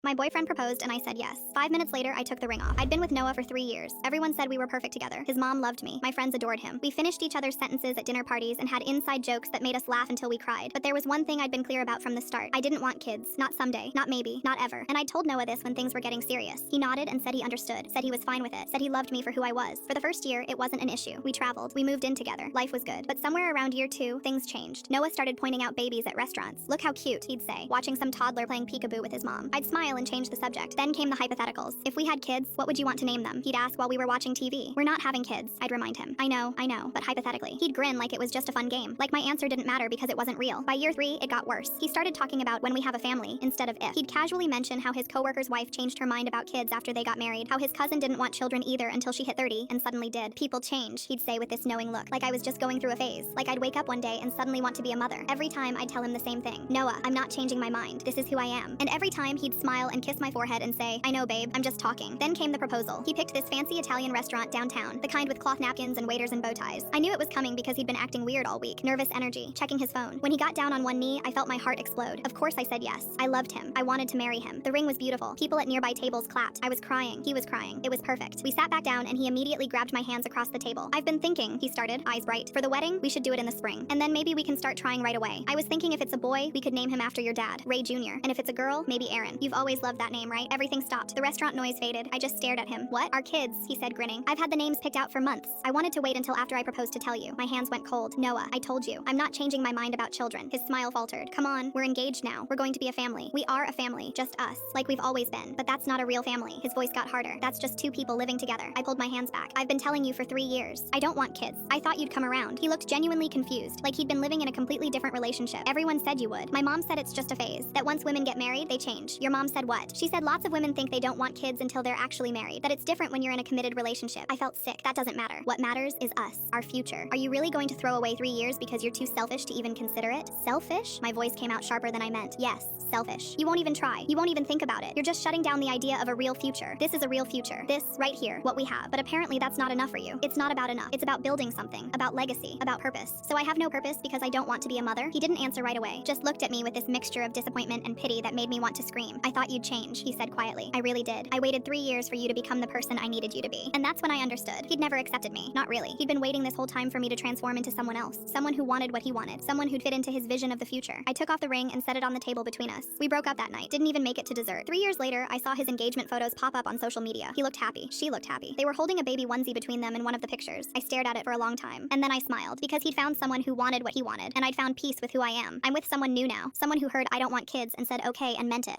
My boyfriend proposed and I said yes. 5 minutes later, I took the ring off. I'd been with Noah for 3 years. Everyone said we were perfect together. His mom loved me. My friends adored him. We finished each other's sentences at dinner parties and had inside jokes that made us laugh until we cried. But there was one thing I'd been clear about from the start. I didn't want kids. Not someday. Not maybe. Not ever. And I told Noah this when things were getting serious. He nodded and said he understood. Said he was fine with it. Said he loved me for who I was. For the first year, it wasn't an issue. We traveled. We moved in together. Life was good. But somewhere around year 2, things changed. Noah started pointing out babies at restaurants. Look how cute, he'd say, watching some toddler playing peekaboo with his mom. I'd smile and change the subject. Then came the hypotheticals. If we had kids, what would you want to name them? He'd ask while we were watching TV. We're not having kids, I'd remind him. I know, but hypothetically. He'd grin like it was just a fun game. Like my answer didn't matter because it wasn't real. By year 3, it got worse. He started talking about when we have a family instead of if. He'd casually mention how his coworker's wife changed her mind about kids after they got married, how his cousin didn't want children either until she hit 30 and suddenly did. People change, he'd say with this knowing look, like I was just going through a phase. Like I'd wake up one day and suddenly want to be a mother. Every time I'd tell him the same thing. Noah, I'm not changing my mind. This is who I am. And every time he'd smile and kiss my forehead and say, I know babe, I'm just talking. Then came the proposal. He picked this fancy Italian restaurant downtown, the kind with cloth napkins and waiters and bow ties. I knew it was coming because he'd been acting weird all week. Nervous energy, checking his phone. When he got down on one knee, I felt my heart explode. Of course I said yes. I loved him. I wanted to marry him. The ring was beautiful. People at nearby tables clapped. I was crying. He was crying. It was perfect. We sat back down and he immediately grabbed my hands across the table. I've been thinking, he started, eyes bright. For the wedding, we should do it in the spring. And then maybe we can start trying right away. I was thinking if it's a boy, we could name him after your dad, Ray Jr. And if it's a girl, maybe Aaron. You've always loved that name, right? Everything stopped. The restaurant noise faded. I just stared at him. What? Our kids, he said, grinning. I've had the names picked out for months. I wanted to wait until after I proposed to tell you. My hands went cold. Noah, I told you. I'm not changing my mind about children. His smile faltered. Come on, we're engaged now. We're going to be a family. We are a family, just us, like we've always been. But that's not a real family. His voice got harder. That's just 2 people living together. I pulled my hands back. I've been telling you for 3 years. I don't want kids. I thought you'd come around. He looked genuinely confused, like he'd been living in a completely different relationship. Everyone said you would. My mom said it's just a phase, that once women get married, they change. Your mom said what? She said lots of women think they don't want kids until they're actually married, that it's different when you're in a committed relationship. I felt sick. That doesn't matter. What matters is us, our future. Are you really going to throw away 3 years because you're too selfish to even consider it? Selfish? My voice came out sharper than I meant. Yes, selfish. You won't even try. You won't even think about it. You're just shutting down the idea of a real future. This is a real future. This, right here, what we have. But apparently that's not enough for you. It's not about enough. It's about building something, about legacy, about purpose. So I have no purpose because I don't want to be a mother? He didn't answer right away, just looked at me with this mixture of disappointment and pity that made me want to scream. I thought you'd change, he said quietly. I really did. I waited 3 years for you to become the person I needed you to be. And that's when I understood. He'd never accepted me. Not really. He'd been waiting this whole time for me to transform into someone else. Someone who wanted what he wanted. Someone who'd fit into his vision of the future. I took off the ring and set it on the table between us. We broke up that night. Didn't even make it to dessert. 3 years later, I saw his engagement photos pop up on social media. He looked happy. She looked happy. They were holding a baby onesie between them in one of the pictures. I stared at it for a long time. And then I smiled because he'd found someone who wanted what he wanted. And I'd found peace with who I am. I'm with someone new now. Someone who heard I don't want kids and said okay and meant it.